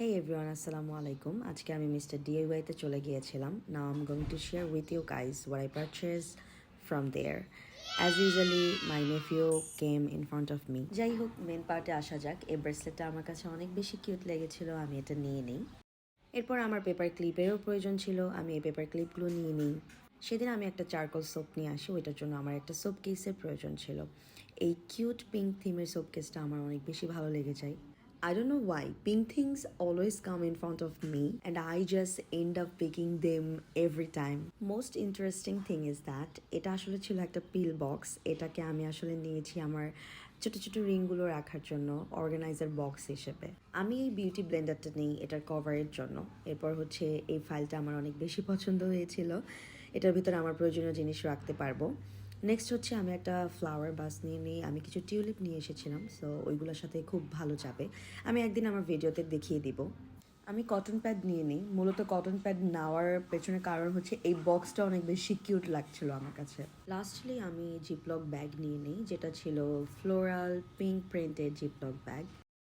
Hey everyone, Assalamu alaikum. আজকে আমি mister DIY তে চলে গিয়েছিলাম. Now I'm going to share with you guys what I purchased from there. As usually, my nephew came in front of me. যাই হোক, main পার্টে আসা যাক. এই ব্রেসলেটটা আমার কাছে অনেক বেশি কিউট লেগেছিল. আমি এটা নিয়ে নিই. এরপর আমার পেপার ক্লিপেরও প্রয়োজন ছিল. আমি এই পেপার ক্লিপগুলো নিয়ে নিই. সেদিন আমি একটা চারকোল সোপ নিয়ে আসি, ওইটার জন্য আমার একটা সোপ কেসের প্রয়োজন ছিল. এই কিউট পিঙ্ক থিমের সোপ কেসটা আমার অনেক বেশি ভালো লেগে যায়. I don't know why. Pink things always come in front of me and I just end up picking them every time. Most interesting thing is that এটা আসলে ছিল একটা পিল বক্স. এটাকে আমি আসলে নিয়েছি আমার ছোট ছোট রিংগুলো রাখার জন্য অর্গানাইজার বক্স হিসেবে. আমি এই বিউটি ব্লেন্ডারটা নিই এটার কভারের জন্য. এরপর হচ্ছে এই ফাইলটা আমার অনেক বেশি পছন্দ হয়েছিল. এটার ভিতরে আমার প্রয়োজনীয় জিনিস রাখতে পারবো. নেক্সট হচ্ছে আমি একটা ফ্লাওয়ার বাস নিয়ে নিই. আমি কিছু টিউলিপ নিয়ে এসেছিলাম, সো ওইগুলোর সাথে খুব ভালো যাবে. আমি একদিন আমার ভিডিওতে দেখিয়ে দিব. আমি কটন প্যাড নিয়ে নিই. মূলত কটন প্যাড নেওয়ার পেছনে কারণ হচ্ছে এই বক্সটা অনেক বেশি কিউট লাগছিল আমার কাছে. লাস্টলি আমি জিপলক ব্যাগ নিয়ে নিই, যেটা ছিল floral pink printed ziplock bag.